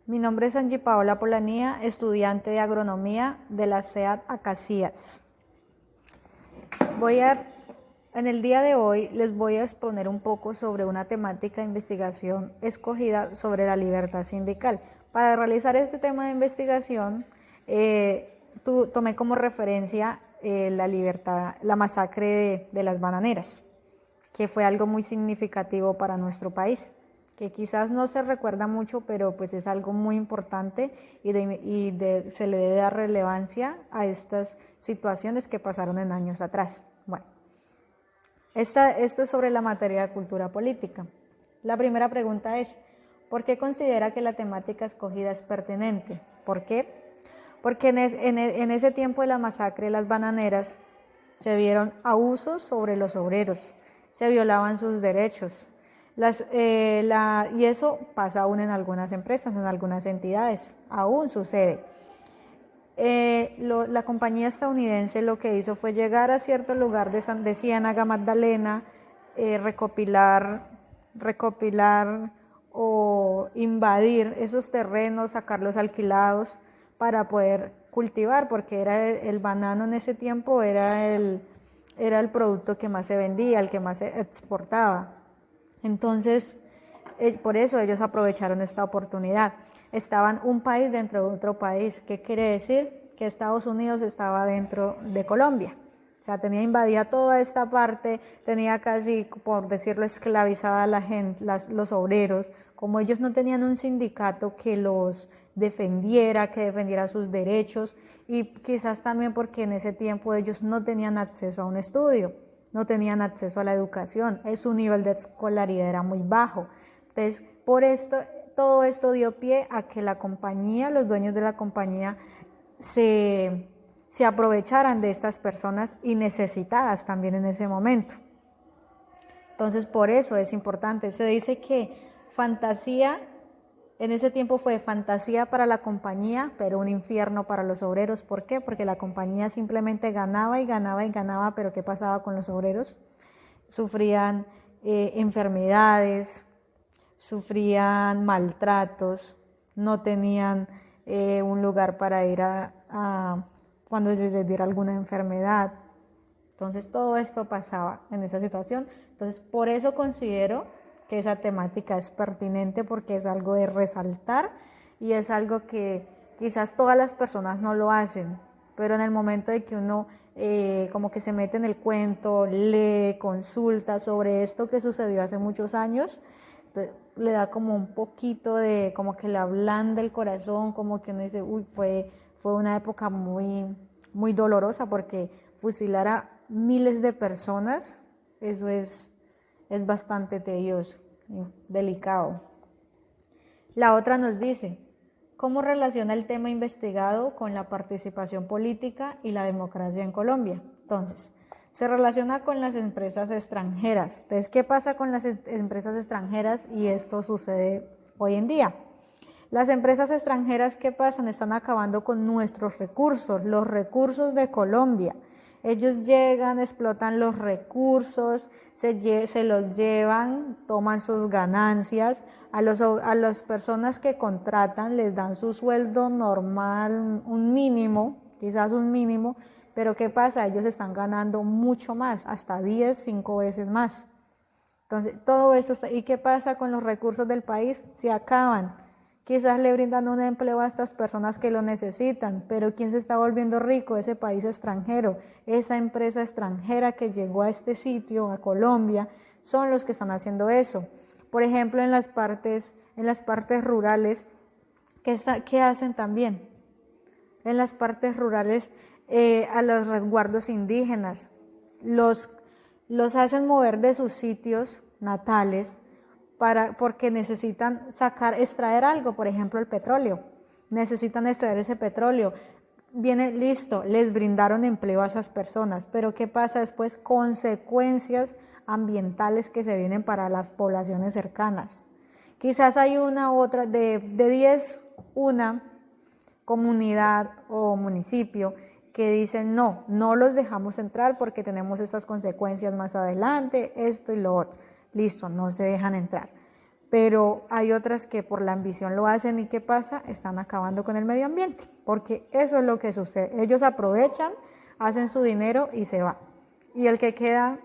Mi nombre es Angie Paola Polanía, estudiante de agronomía de la SEAD Acacías. En el día de hoy les voy a exponer un poco sobre una temática de investigación escogida sobre la libertad sindical. Para realizar este tema de investigación, tomé como referencia la masacre de las bananeras, que fue algo muy significativo para nuestro país, que quizás no se recuerda mucho, pero pues es algo muy importante se le debe dar relevancia a estas situaciones que pasaron en años atrás. Bueno, esto es sobre la materia de cultura política. La primera pregunta es, ¿por qué considera que la temática escogida es pertinente? ¿Por qué? Porque en ese tiempo de la masacre de las bananeras se vieron abusos sobre los obreros, se violaban sus derechos. Y eso pasa aún en algunas empresas, en algunas entidades, aún sucede. La compañía estadounidense lo que hizo fue llegar a cierto lugar de Ciénaga, Magdalena, recopilar o invadir esos terrenos, sacarlos alquilados para poder cultivar, porque el banano en ese tiempo era el producto que más se vendía, el que más se exportaba. Entonces, por eso ellos aprovecharon esta oportunidad. Estaban un país dentro de otro país. ¿Qué quiere decir? Que Estados Unidos estaba dentro de Colombia. O sea, tenía invadida toda esta parte, tenía casi, por decirlo, esclavizada a la gente, los obreros. Como ellos no tenían un sindicato que los defendiera, que defendiera sus derechos, y quizás también porque en ese tiempo ellos no tenían acceso a un estudio, no tenían acceso a la educación, su nivel de escolaridad era muy bajo. Entonces, por esto, todo esto dio pie a que la compañía, los dueños de la compañía, se aprovecharan de estas personas y necesitadas también en ese momento. Entonces, por eso es importante. Se dice que fantasía, en ese tiempo fue fantasía para la compañía, pero un infierno para los obreros. ¿Por qué? Porque la compañía simplemente ganaba y ganaba y ganaba, pero ¿qué pasaba con los obreros? Sufrían enfermedades, sufrían maltratos, no tenían un lugar para ir cuando les diera alguna enfermedad. Entonces todo esto pasaba en esa situación. Entonces por eso considero que esa temática es pertinente, porque es algo de resaltar y es algo que quizás todas las personas no lo hacen, pero en el momento de que uno como que se mete en el cuento, lee, consulta sobre esto que sucedió hace muchos años, le da como un poquito de, como que le ablanda el corazón, como que uno dice, uy, fue una época muy, muy dolorosa, porque fusilar a miles de personas, eso es bastante tedioso y delicado. La otra nos dice, ¿cómo relaciona el tema investigado con la participación política y la democracia en Colombia? Entonces, se relaciona con las empresas extranjeras. Entonces, ¿qué pasa con las empresas extranjeras? Y esto sucede hoy en día. Las empresas extranjeras, ¿qué pasan? Están acabando con nuestros recursos, los recursos de Colombia. Ellos llegan, explotan los recursos, se los llevan, toman sus ganancias. A las personas que contratan les dan su sueldo normal, un mínimo, quizás un mínimo, pero ¿qué pasa? Ellos están ganando mucho más, hasta 10, 5 veces más. Entonces, todo esto ¿y qué pasa con los recursos del país? Se acaban. Quizás le brindan un empleo a estas personas que lo necesitan, pero ¿quién se está volviendo rico? Ese país extranjero, esa empresa extranjera que llegó a este sitio, a Colombia, son los que están haciendo eso. Por ejemplo, en las partes rurales, ¿qué hacen también? En las partes rurales, a los resguardos indígenas, los hacen mover de sus sitios natales porque necesitan extraer algo, por ejemplo el petróleo, necesitan extraer ese petróleo, viene listo, les brindaron empleo a esas personas, pero ¿qué pasa después? Consecuencias ambientales que se vienen para las poblaciones cercanas. Quizás hay una otra, de 10, una comunidad o municipio que dicen no los dejamos entrar porque tenemos estas consecuencias más adelante, esto y lo otro. Listo, no se dejan entrar. pero hay otras que por la ambición lo hacen y ¿qué pasa? Están acabando con el medio ambiente, porque eso es lo que sucede. Ellos aprovechan, hacen su dinero y se van. Y el que queda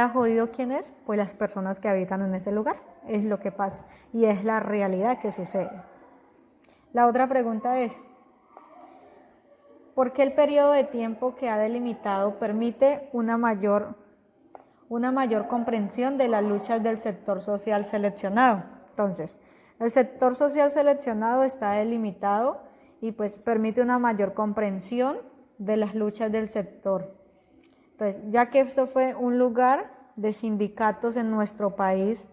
jodido, ¿quién es? Pues las personas que habitan en ese lugar. Es lo que pasa y es la realidad que sucede. La otra pregunta es, ¿por qué el periodo de tiempo que ha delimitado permite una mayor comprensión de las luchas del sector social seleccionado? Entonces, el sector social seleccionado está delimitado y pues permite una mayor comprensión de las luchas del sector. Entonces, ya que esto fue un lugar de sindicatos en nuestro país,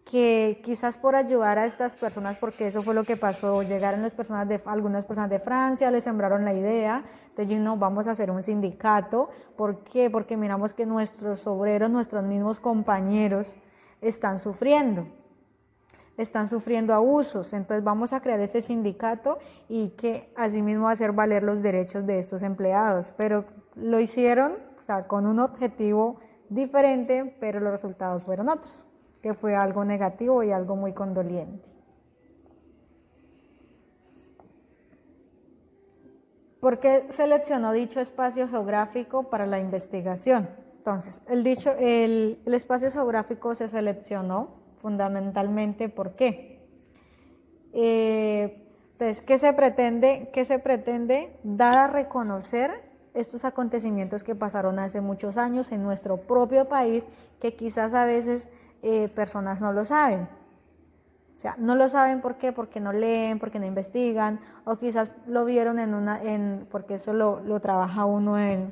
que quizás por ayudar a estas personas, porque eso fue lo que pasó, llegaron algunas personas de Francia, les sembraron la idea, entonces no, vamos a hacer un sindicato. ¿Por qué? Porque miramos que nuestros obreros, nuestros mismos compañeros están sufriendo abusos, entonces vamos a crear ese sindicato y que asimismo hacer valer los derechos de estos empleados, pero lo hicieron, o sea, con un objetivo diferente, pero los resultados fueron otros, que fue algo negativo y algo muy condoliente. ¿Por qué seleccionó dicho espacio geográfico para la investigación? Entonces, el espacio geográfico se seleccionó fundamentalmente, ¿por qué? Entonces, ¿qué se pretende? Dar a reconocer estos acontecimientos que pasaron hace muchos años en nuestro propio país, que quizás a veces personas no lo saben. O sea, no lo saben ¿por qué? Porque no leen, porque no investigan, o quizás lo vieron porque eso lo trabaja uno en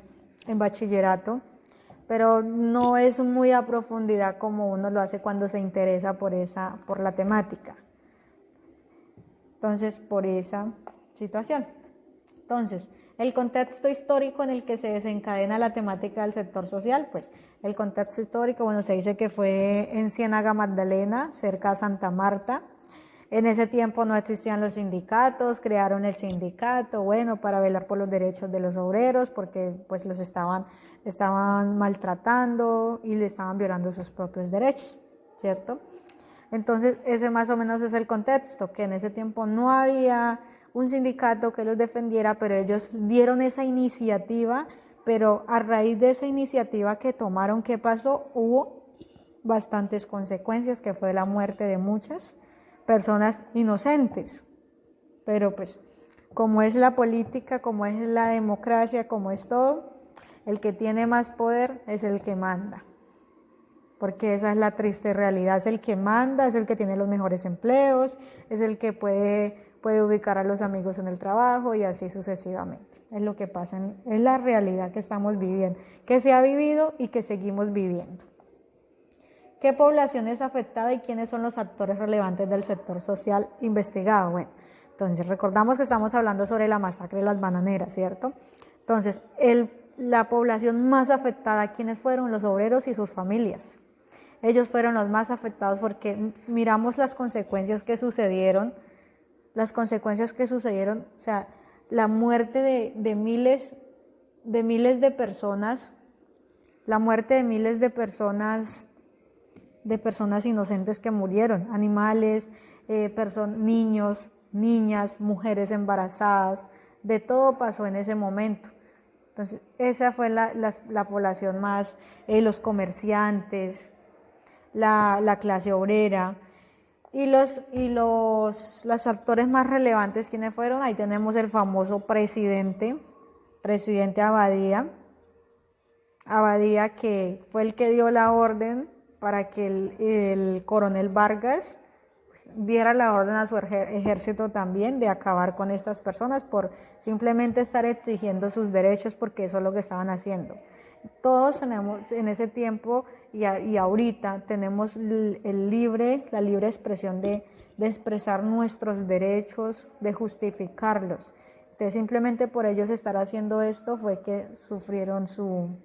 bachillerato, pero no es muy a profundidad como uno lo hace cuando se interesa por la temática. Entonces, por esa situación. Entonces, el contexto histórico en el que se desencadena la temática del sector social, pues el contexto histórico, bueno, se dice que fue en Ciénaga Magdalena, cerca de Santa Marta. En ese tiempo no existían los sindicatos, crearon el sindicato, bueno, para velar por los derechos de los obreros, porque pues los estaban maltratando y le estaban violando sus propios derechos, ¿cierto? Entonces, ese más o menos es el contexto, que en ese tiempo no había un sindicato que los defendiera, pero ellos dieron esa iniciativa, pero a raíz de esa iniciativa que tomaron, ¿qué pasó? Hubo bastantes consecuencias, que fue la muerte de muchas personas inocentes. Pero pues, como es la política, como es la democracia, como es todo, el que tiene más poder es el que manda. Porque esa es la triste realidad, es el que manda, es el que tiene los mejores empleos, es el que puede ubicar a los amigos en el trabajo y así sucesivamente. Es lo que pasa, es la realidad que estamos viviendo, que se ha vivido y que seguimos viviendo. ¿Qué población es afectada y quiénes son los actores relevantes del sector social investigado? Bueno, entonces recordamos que estamos hablando sobre la masacre de las bananeras, ¿cierto? Entonces, la población más afectada, ¿quiénes fueron? Los obreros y sus familias. Ellos fueron los más afectados porque miramos las consecuencias que sucedieron, o sea, la muerte de miles de personas, la muerte de miles de personas inocentes que murieron, animales, niños, niñas, mujeres embarazadas, de todo pasó en ese momento. Entonces, esa fue la población más, los comerciantes, la clase obrera y los actores más relevantes, ¿quiénes fueron? Ahí tenemos el famoso presidente Abadía, que fue el que dio la orden para que el coronel Vargas diera la orden a su ejército también de acabar con estas personas por simplemente estar exigiendo sus derechos, porque eso es lo que estaban haciendo. Todos tenemos en ese tiempo y ahorita tenemos la libre expresión de expresar nuestros derechos, de justificarlos. Entonces, simplemente por ellos estar haciendo esto fue que sufrieron su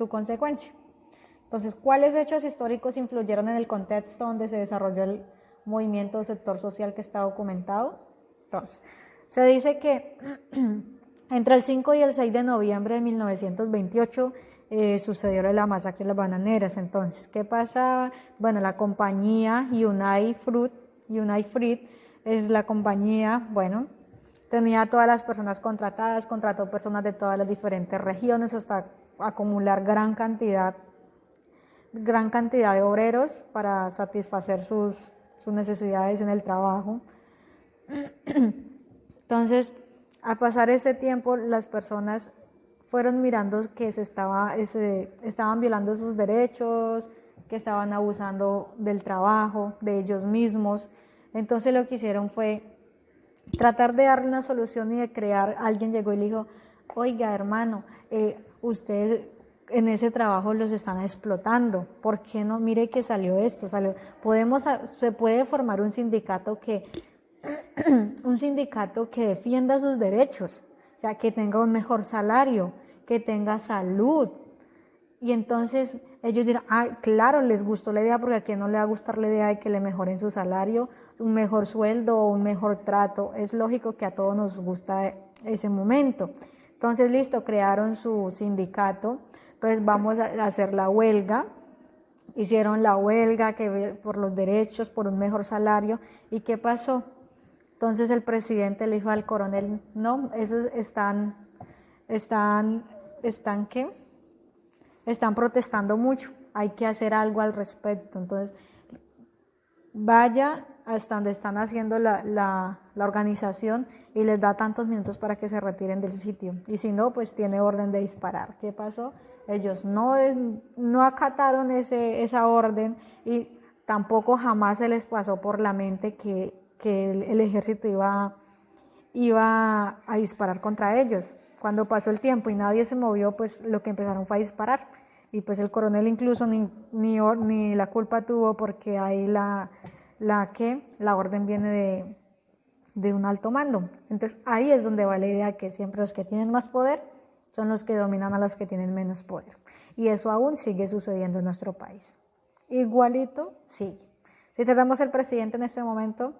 consecuencia. Entonces, ¿cuáles hechos históricos influyeron en el contexto donde se desarrolló el movimiento sector social que está documentado? Entonces, se dice que Entre el 5 y el 6 de noviembre de 1928 sucedió la masacre de las bananeras. Entonces, ¿qué pasaba? Bueno, la compañía United Fruit es la compañía, bueno, tenía a todas las personas contratadas, contrató personas de todas las diferentes regiones hasta acumular gran cantidad de obreros para satisfacer sus necesidades en el trabajo. Entonces, a pasar ese tiempo, las personas fueron mirando que estaban violando sus derechos, que estaban abusando del trabajo, de ellos mismos. Entonces lo que hicieron fue tratar de darle una solución y de crear. Alguien llegó y le dijo, oiga hermano, ustedes en ese trabajo los están explotando, ¿por qué no? Mire que salió esto, se puede formar un sindicato que defienda sus derechos, o sea, que tenga un mejor salario, que tenga salud. Y entonces ellos dirán, claro, les gustó la idea, porque a quién no le va a gustar la idea de que le mejoren su salario, un mejor sueldo o un mejor trato. Es lógico que a todos nos gusta ese momento. Entonces, listo, crearon su sindicato, entonces vamos a hacer la huelga. Hicieron la huelga por los derechos, por un mejor salario. ¿Y qué pasó? Entonces el presidente le dijo al coronel, no, esos están ¿qué? Están protestando mucho, hay que hacer algo al respecto. Entonces, vaya hasta donde están haciendo la organización y les da tantos minutos para que se retiren del sitio. Y si no, pues tiene orden de disparar. ¿Qué pasó? Ellos no acataron esa orden y tampoco jamás se les pasó por la mente que el ejército iba a disparar contra ellos. Cuando pasó el tiempo y nadie se movió, pues lo que empezaron fue a disparar. Y pues el coronel incluso ni la culpa tuvo, porque ahí la orden viene de un alto mando. Entonces ahí es donde va la idea que siempre los que tienen más poder son los que dominan a los que tienen menos poder. Y eso aún sigue sucediendo en nuestro país. Igualito sigue. Si tenemos el presidente en este momento,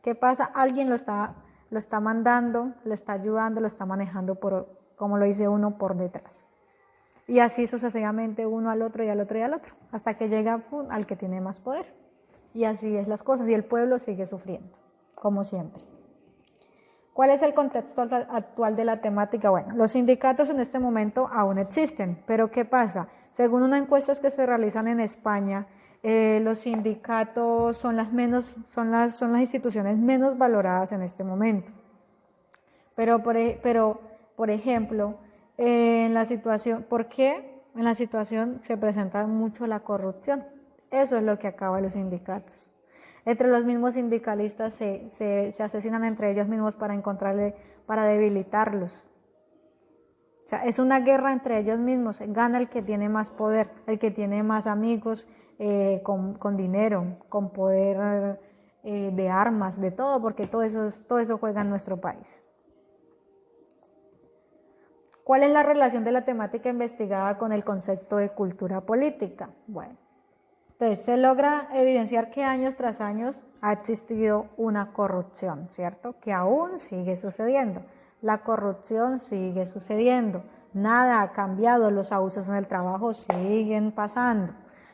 ¿qué pasa? Alguien lo está mandando, le está ayudando, lo está manejando como lo dice uno, por detrás. Y así sucesivamente uno al otro y al otro y al otro, hasta que llega al que tiene más poder. Y así es las cosas, y el pueblo sigue sufriendo, como siempre. ¿Cuál es el contexto actual de la temática? Bueno, los sindicatos en este momento aún existen, pero ¿qué pasa? Según unas encuestas que se realizan en España, los sindicatos son las instituciones menos valoradas en este momento. Pero por ejemplo, ¿por qué en la situación se presenta mucho la corrupción? Eso es lo que acaba los sindicatos. Entre los mismos sindicalistas se asesinan entre ellos mismos para debilitarlos. O sea, es una guerra entre ellos mismos. Gana el que tiene más poder, el que tiene más amigos, con dinero, con poder de armas, de todo, porque todo eso juega en nuestro país. ¿Cuál es la relación de la temática investigada con el concepto de cultura política? Bueno, entonces se logra evidenciar que años tras años ha existido una corrupción, ¿cierto? Que aún sigue sucediendo. La corrupción sigue sucediendo. Nada ha cambiado, los abusos en el trabajo siguen pasando.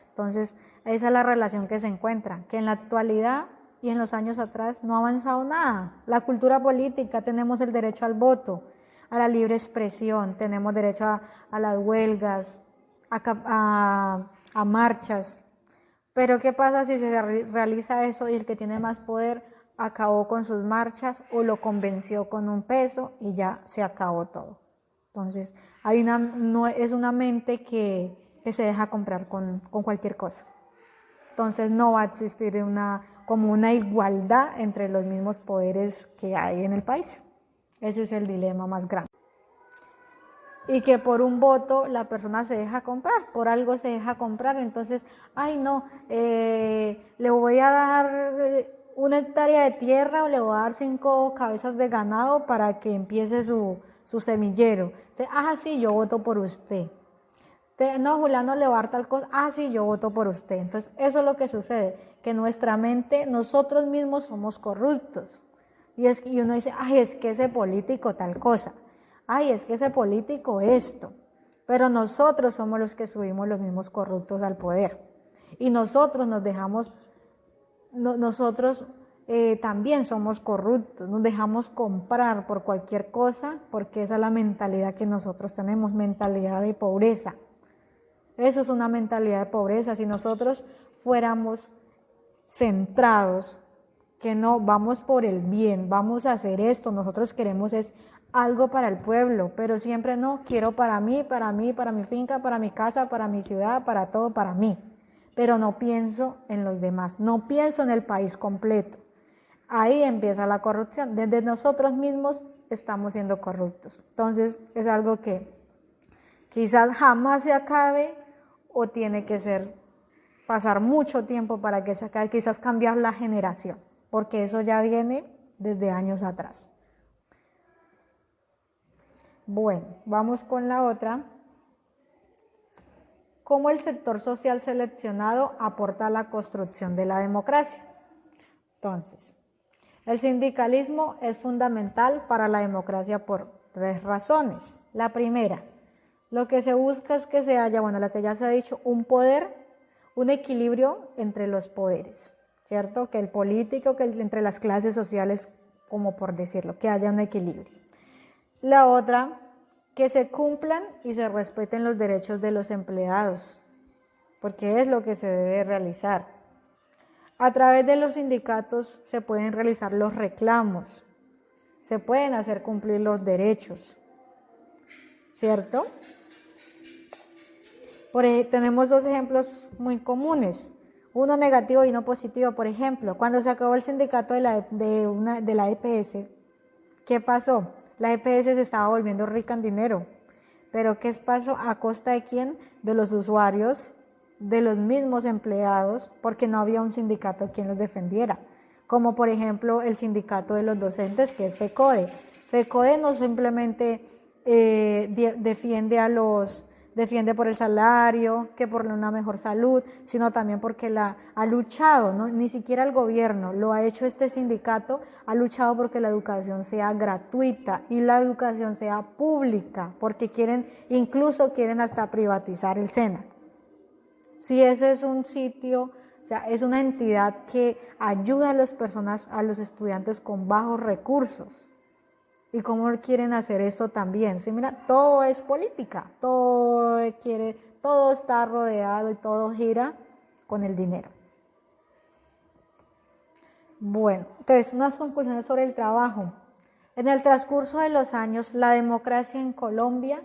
Entonces, esa es la relación que se encuentra, que en la actualidad y en los años atrás no ha avanzado nada. La cultura política, tenemos el derecho al voto, a la libre expresión, tenemos derecho a las huelgas, a marchas. Pero ¿qué pasa si se realiza eso y el que tiene más poder acabó con sus marchas o lo convenció con un peso y ya se acabó todo? Entonces, es una mente que se deja comprar con cualquier cosa. Entonces no va a existir como una igualdad entre los mismos poderes que hay en el país. Ese es el dilema más grande. Y que por un voto la persona se deja comprar, por algo se deja comprar. Entonces, le voy a dar 1 hectárea de tierra o le voy a dar 5 cabezas de ganado para que empiece su semillero. Entonces, sí, yo voto por usted. No, Juliano le va a dar tal cosa, sí, yo voto por usted. Entonces, eso es lo que sucede, que nuestra mente, nosotros mismos somos corruptos. Y uno dice, es que ese político tal cosa. ay, es que ese político esto, pero nosotros somos los que subimos los mismos corruptos al poder y nosotros nos dejamos, nosotros también somos corruptos, nos dejamos comprar por cualquier cosa porque esa es la mentalidad que nosotros tenemos, mentalidad de pobreza. Eso es una mentalidad de pobreza. Si nosotros fuéramos centrados, que no, vamos por el bien, vamos a hacer esto, nosotros queremos es algo para el pueblo, pero siempre no, quiero para mí, para mi finca, para mi casa, para mi ciudad, para todo, para mí. Pero no pienso en los demás, no pienso en el país completo. Ahí empieza la corrupción. Desde nosotros mismos estamos siendo corruptos. Entonces es algo que quizás jamás se acabe o tiene que ser pasar mucho tiempo para que se acabe, quizás cambiar la generación, porque eso ya viene desde años atrás. Bueno, vamos con la otra. ¿Cómo el sector social seleccionado aporta a la construcción de la democracia? Entonces, el sindicalismo es fundamental para la democracia por 3 razones. La primera, lo que se busca es que se haya, bueno, lo que ya se ha dicho, un poder, un equilibrio entre los poderes, ¿cierto? Que el político, que entre las clases sociales, como por decirlo, que haya un equilibrio. La otra, que se cumplan y se respeten los derechos de los empleados, porque es lo que se debe realizar. A través de los sindicatos se pueden realizar los reclamos, se pueden hacer cumplir los derechos, ¿cierto? Tenemos 2 ejemplos muy comunes, uno negativo y uno positivo. Por ejemplo, cuando se acabó el sindicato de la EPS, ¿qué pasó? La EPS se estaba volviendo rica en dinero, pero ¿qué pasó? ¿A costa de quién? De los usuarios, de los mismos empleados, porque no había un sindicato quien los defendiera, como por ejemplo el sindicato de los docentes, que es FECODE. FECODE no simplemente defiende por el salario, que por una mejor salud, sino también porque ha luchado, ¿no? Ni siquiera el gobierno, lo ha hecho este sindicato, ha luchado porque la educación sea gratuita y la educación sea pública, porque incluso quieren hasta privatizar el SENA. Si ese es un sitio, o sea, es una entidad que ayuda a las personas, a los estudiantes con bajos recursos. ¿Y cómo quieren hacer esto también? Sí, mira, todo es política, todo está rodeado y todo gira con el dinero. Bueno, entonces, unas conclusiones sobre el trabajo. En el transcurso de los años, la democracia en Colombia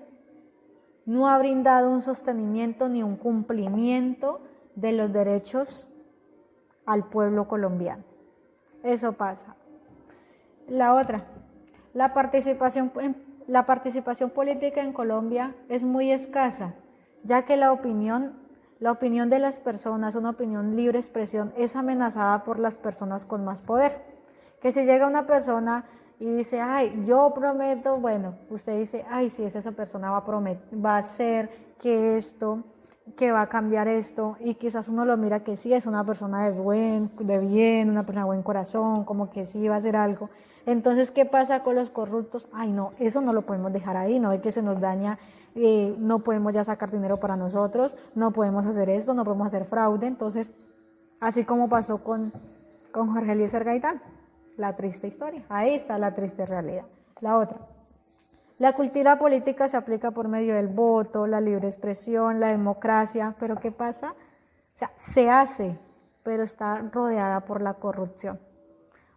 no ha brindado un sostenimiento ni un cumplimiento de los derechos al pueblo colombiano. Eso pasa. La otra, la participación política en Colombia es muy escasa, ya que la opinión de las personas, una opinión libre expresión, es amenazada por las personas con más poder. Que si llega una persona y dice, ay, yo prometo, bueno, usted dice, ay, si esa persona va a hacer que esto, que va a cambiar esto, y quizás uno lo mira que sí, es una persona de bien, una persona de buen corazón, como que sí va a hacer algo. Entonces, ¿qué pasa con los corruptos? Ay, no, eso no lo podemos dejar ahí, no es que se nos daña, no podemos ya sacar dinero para nosotros, no podemos hacer esto, no podemos hacer fraude. Entonces, así como pasó con Jorge Eliezer Gaitán. La triste historia, ahí está la triste realidad. La otra, la cultura política se aplica por medio del voto, la libre expresión, la democracia, pero ¿qué pasa? O sea, se hace, pero está rodeada por la corrupción.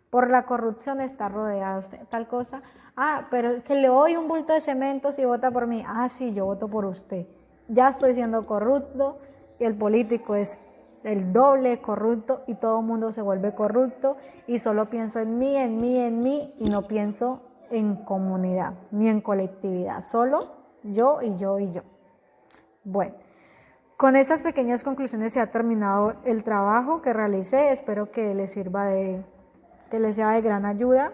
Por la corrupción está rodeada usted, tal cosa. Ah, pero que le doy un bulto de cemento si vota por mí. Ah, sí, yo voto por usted. Ya estoy siendo corrupto y el político es el doble corrupto y todo el mundo se vuelve corrupto y solo pienso en mí y no pienso en comunidad ni en colectividad, solo yo y yo y yo. Bueno, con estas pequeñas conclusiones se ha terminado el trabajo que realicé, espero que les sirva que les sea de gran ayuda.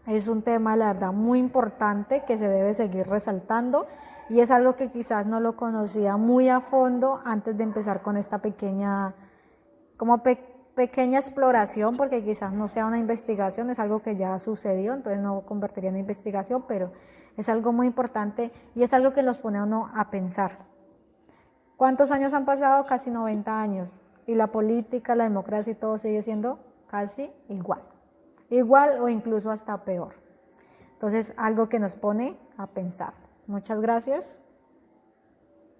Es un tema, la verdad, muy importante que se debe seguir resaltando y es algo que quizás no lo conocía muy a fondo antes de empezar con esta pequeña exploración, porque quizás no sea una investigación, es algo que ya sucedió, entonces no convertiría en investigación, pero Es algo muy importante y es algo que los pone a uno a pensar. ¿Cuántos años han pasado? Casi 90 años. Y la política, la democracia y todo sigue siendo casi igual. Igual o incluso hasta peor. Entonces, algo que nos pone a pensar. Muchas gracias.